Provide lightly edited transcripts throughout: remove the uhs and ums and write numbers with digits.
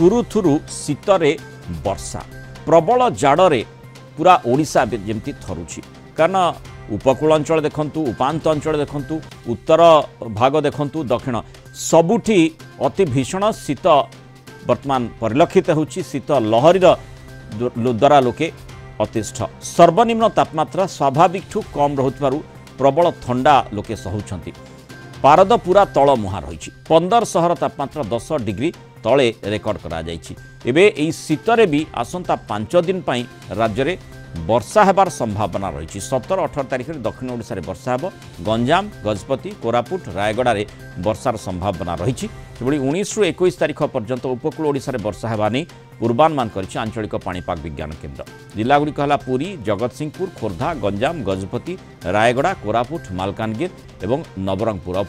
थुरु थुरु शीतरे वर्षा प्रबल जाड़े पूरा ओडिशा जमती थरुची कारण उपकूल अंचल देखंतु उपांत अंचल देखंतु उत्तर भाग देखंतु दक्षिण सबुठी अति भीषण शीत वर्तमान परिलक्षित होची शीत लहरीर द्वारा लोके अतिष्ठ सर्वनिम्न तापमात्रा स्वाभाविक ठू कम रहुथिबारु प्रबल ठंडा लोके सहुछंती पारद पूरा तल मुहा रही 15 सहर तापमात्रा 10 डिग्री तले रेकर्ड करा जायछि एबे एई शीतरे भी आसंता 5 दिन पई राज्य रे वर्षा हेबार संभावना रही 17-18 तारिख में दक्षिण ओडिशा रे वर्षा हेबो गंजाम गजपति कोरापुट रायगड़ा रे वर्षार संभावना रही 19 रु 21 तारिख पर्यंत उपकूल ओडिशा रे वर्षा हेबा नै पूर्वानुमान करिछि आंचलिक पाणीपाग विज्ञान केन्द्र जिलागुड़िक हला पुरी जगतसिंहपुर खोर्धा गंजाम गजपति रायगड़ा कोरापुट मालकानगिर एवं नवरंगपुर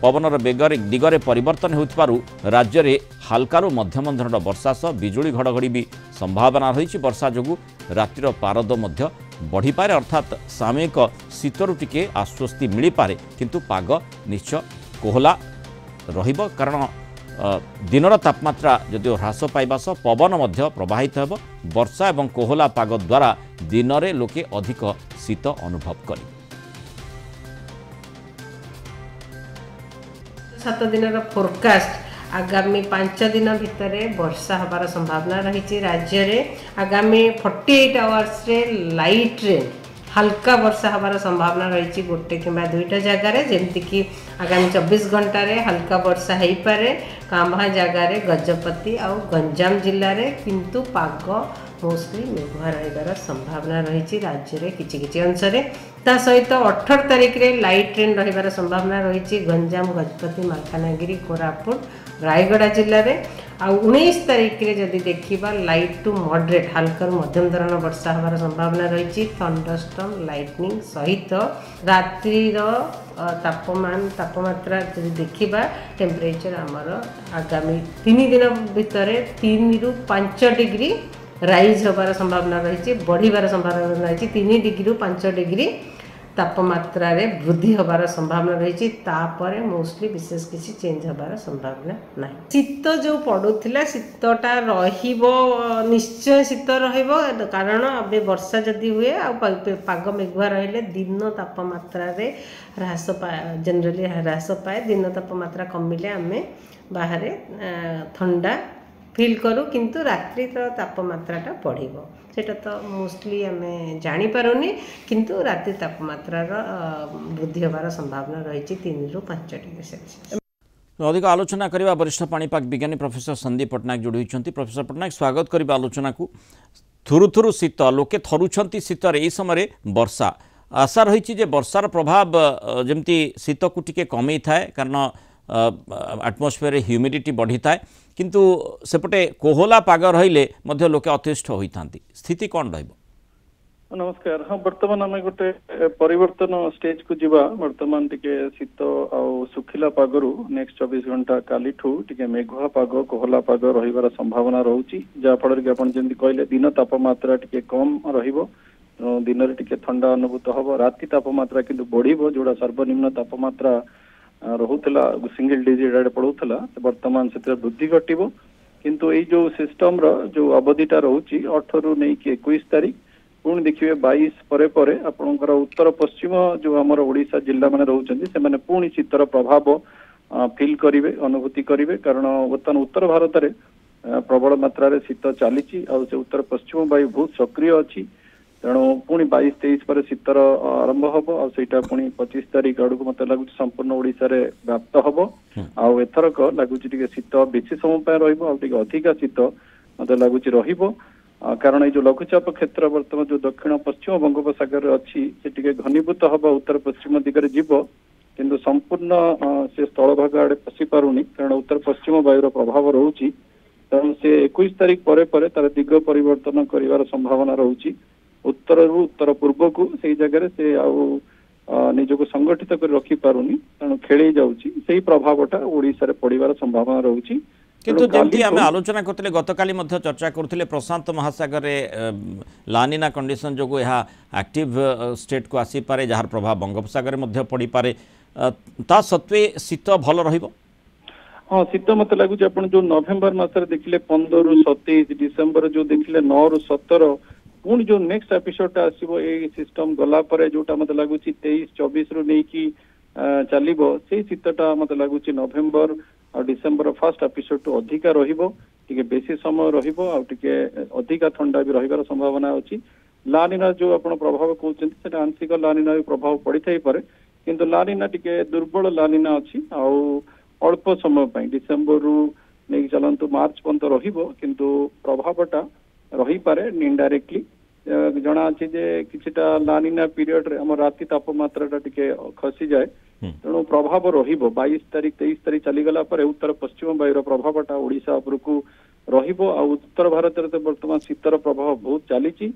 पवनर दिगरे परिवर्तन होउथिबारु राज्य रे हल्कारु मध्यम धरणर वर्षा सह बिजुली घड़घड़ी भी संभावना रही वर्षा जोगु रातिर पारद मध्य बढ़ी पारे अर्थात सामयिक शीतरु टिके आश्वस्ति मिली पारे किंतु पाग निश्चय कोहला रहिबो कारण दिनर तापमात्रा जदिओ ह्रास पाइबा सह पवन मध्य प्रवाहित हेबो वर्षा एवं कोहला पाग द्वारा दिन में लोके अधिक शीत अनुभव करें 7 दिन फोरकास्ट आगामी 5 दिन भितर वर्षा हबार संभावना रही राज्य में आगामी 48 आवर्स रे लाइट रेन हल्का वर्षा हबार संभावना रही गोटे किंबा दुईटा जगार जमती कि आगामी 24 घंटा रे हल्का वर्षा हो पारे कांभा जगार गजपति आउ गंजाम जिले में किंतु पाग मोस्टली मेघुआ रही संभावना रही राज्य में किछि अंश ता सहित 18 तारिख रे लाइट ट्रेन रही संभावना रही गंजाम गजपति मालकानगिरी कोरापुट रायगड़ा जिले में आउ 19 तारिख रे जदि देखिबा लाइट टू मॉडरेट हल्का मध्यम धरण वर्षा हमार संभावना रही थंडरस्टॉर्म लाइटनिंग सहित रात्रिर तापमात्रा जदि देखिबा टेम्परेचर आमर आगामी 3 दिन भितर 3 रु 5 डिग्री राइज होबार संभावना रही बढ़िबार संभावना रही 3 डिग्री रु 5 डिग्री तापमात्रा रे वृद्धि होबार संभावना रही तापर मोस्टली विशेष किसी चेंज होबार संभावना नहीं शीत जो पड़ुला शीतटा रहिबो निश्चय शीत रहिबो कारण अबे वर्षा जदि हुए आ पाग मेघुआ रहिले दिन तापमात्रा रे ह्रास पाए जनरली ह्रास पाए दिन तापमात्रा कमिले आमे बाहर ठंडा फील करूँ किंतु रात्रि तापमात्राटा बढ़िबो सेटा तो मोस्टली आम जानीपारुनी किंतु रात्रि तापमात्रा वृद्धि होबार संभावना रही 3 रु 5 डिग्री सेल्सियस अधिक आलोचना करबा वरिष्ठ पाणीपाग विज्ञानी प्रोफेसर संदीप पट्टनायक जोड़ी होइछंती प्रोफेसर पट्टनायक स्वागत करबा आलोचना को थुरु थुरु शीत लोके थरुछंती शीतर एई समय वर्षा आशा रही जे वर्षार प्रभाव जमती शीत को टिके कमई थाए कारण एटमॉस्फेयर ह्यूमिडिटी बढ़ी थाए किंतु सेपटे कोहला पाग रहिले मध्य लोके अतिष्ठ होइथांती स्थिति कौन रहइबो नमस्कार हाँ बर्तमान आम गोटे परिवर्तन स्टेज को जीवा बर्तमान टिके शीत आ सुखिला पागरु नेक्स्ट 24 घंटा काली ठू टिके मेघुआ पाग कोहला पाग रहिबार संभावना रहउची जा फल कि आपण जेंति कहले दिन तापमात्रा टिके कम रहिबो दिन रे टिके ठंडा अनुभूत हबो राति तापमात्रा किंतु बढ़िबो जोड़ा सर्वनिम्न तापमात्रा रहुला सिंगल डिजिट आड़े पड़ूला बर्तमान से वृद्धि घटो किंतु ये जो सिस्टम जो अवधिटा रोचे 18 रु नहीं कि 21 तारिख पुणी देखिए 22 परे आपणकर उत्तर पश्चिम जो आम ओडिशा जिला मैंने रोचे से पुणी शीतर प्रभाव फिल करेंगे अनुभूति करेंगे कारण बर्तमान उत्तर भारत में प्रबल मात्रा शीत चली उत्तर पश्चिम वायु बहुत सक्रिय अच्छी तेणु पुणी 22-23 पर शीतर आरंभ हम आईटा पुणी 25 तारिख आड़ को मत लगुच संपूर्ण ओडिशा रे व्याप्त हम आथरक लगुच शीत बेसी समय अधिका शीत मत लगुच कारण ये लघुचाप क्षेत्र बर्तमान जो दक्षिण पश्चिम बंगोपसागर अच्छी से घनीभूत हम उत्तर पश्चिम दिगरे जीव किंतु संपूर्ण से स्थल भाग आड़े पशि पारुनी कारण उत्तर पश्चिम वायुर प्रभाव रोचे तेणु से 21 तारिख पर तार दिग परिवर्तन कर संभावना रोचे उत्तर रु उत्तर पूर्व को से जगह से निजक संगठित कर रखी पारुनी तेणु खेल जाऊँगी प्रभावटा ओडिशा रे पड़िबार संभावना रोची किंतु जमती आम आलोचना करते गतकाली चर्चा करते प्रशांत महासागर लानिना कंडीशन जो यह एक्टिव स्टेट को आसीपे जार प्रभाव बंगोपसागर पड़ पारे ता सत्वे शीत भल रहिबो हाँ शीत मत लगुच आप जो नवेम्बर मसरे देखिले 15 रु 27 डिसेम्बर जो देखिले 9 रु 17 पुणी जो नेक्स्ट एपिसोड आसो ये सिस्टम गला जोटा मत लगुच 23-24 रु नहीं चलो से शीतटा मत लगुच नवेम्बर और डिसेम्बर फर्स्ट एपिसोड टू अधिका टे बेसी समय टे अधिका ठंडा भी रही संभावना अच्छी लानिना जो आप प्रभाव कहते आंशिक लानिना भी प्रभाव पड़ी थाई पारे किंतु लानिना टे दुर्बल लानिना अच्छी अल्प समय डिसेम्बर रु नहीं चलतु मार्च पर्यंत रु प्रभावटा रही पारे इनडायरेक्टली जना अच्छी जे किछिटा लानिना पीरियड रे हमर राति तापमात्रा टिके खसी जाए तेणु प्रभाव रहिबो 22 तारीख 23 तारीख चली गला पर उत्तर पश्चिम वायुर प्रभावटा ओडिशा उपरकू रहिबो आ उत्तर भारत रे वर्तमान शीतर प्रभाव बहुत चली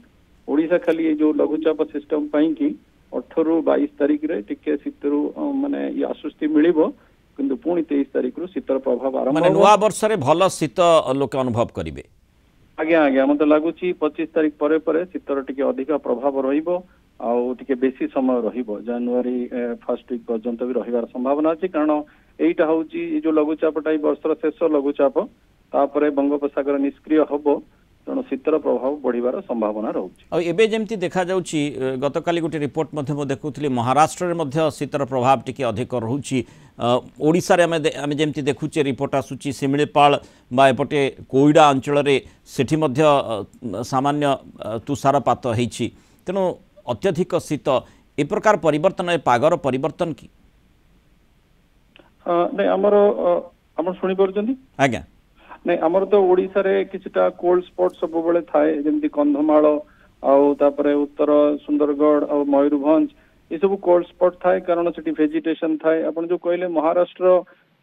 ओडिशा खाली जो लघुचाप सिस्टम पाई कि 18 रु 22 तारीख रे टिके शीतरु माने ये आश्वस्ति मिलिबो किंतु पुणी 23 तारीख रु शीतर प्रभाव आरंभ माने नुआ वर्ष रे भल शीत लोक अनुभव करिवे आज्ञा आज्ञा मत लगुच 25 तारीख पर शीतर टिके अधिक प्रभाव रहिबो आउ टिके बेसी समय रहिबो जनवरी फर्स्ट वीक पर्यंत भी रहिबार संभावना अछि कारण एटा होउची जो लघुचापटा वर्षर शेष लघुचाप तापरे बंगोपसागर निष्क्रिय हबो तेणु शीतर प्रभाव बढ़िबार संभावना रहउची एबे जेमती देखा जाउची गतकाली गोटे रिपोर्ट मध्य देखुथली महाराष्ट्र रे मध्य शीतर प्रभाव टिके अधिक रहउची ओडिसा रे आमे जेमती देखुचे रिपोर्ट आसुची सिमिलीपाल बा एपटे कोइडा अंचल रे सेठी मध्य सामान्य तुषारपात हेछि तेणु अत्यधिक शीत ए प्रकार परिवर्तन ए पागर परिवर्तन की नहीं हमर सुनी परजंदी आज्ञा नहीं आमर तो ओडिशा रे किछटा कोल्ड स्पॉट सब बेले थाए जेमती कंधमाल आउ तापरे उत्तर सुंदरगढ़ और मयूरभंज ये सब कोल्ड स्पॉट थाए कारण सेठी वेजिटेशन थाए आपण जो कहले महाराष्ट्र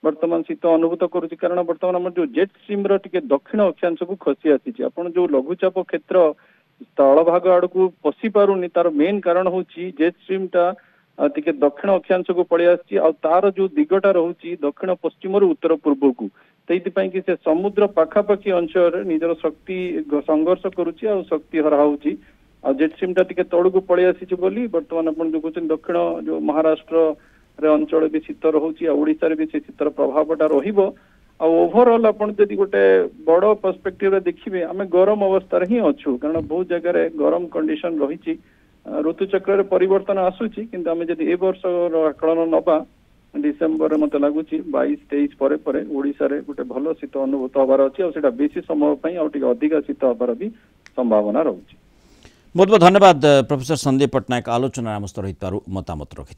वर्तमान शीत अनुभूत करूची कारण वर्तमान हमर जो जेट स्ट्रीम रो टिके दक्षिण अक्षांश को खसी आसीची आपण जो लघुचाप क्षेत्र स्थल भाग आड़ को पशि पारुनी तार मेन कारण होची जेट स्ट्रीम टा टिके दक्षिण अक्षांश को पड़ी आसी आ तार जो दिगटा रहउची दक्षिण पश्चिम रु उत्तर पूर्व को तेइतिपाई कि से समुद्र पाखापाखी अंचल निजर शक्ति संघर्ष करुची आ शक्ति हराउची आ जेट स्ट्रीम टा टिके तळु को पड़ी आसीची बोली वर्तमान आपण जो कहछन दक्षिण जो महाराष्ट्र रे अंचल भी शीत रहउची आ ओडिसा रे भी से शीतर प्रभावटा रहिबो आ ओवरऑल आपण जदि गोटे बड़ पर्सपेक्टिव रे देखिबे आमे गरम अवस्था रे ही अछु कारण बहुत जगह रे गरम कंडीशन रहिची ऋतुचक्र रे परिवर्तन आसुची किंतु आमे जदि ए वर्ष आकलन नबा डिसेम्बर मत लगुच 22-23 पर ओडिशा रे गोटे भल शीत अनुभूत हबार अच्छी और बेसी समय अधिक शीत हबार भी संभावना रहुची। बहुत बहुत धन्यवाद प्रोफेसर संदीप पट्टनायक आलोचना मत रही मतामत रखि।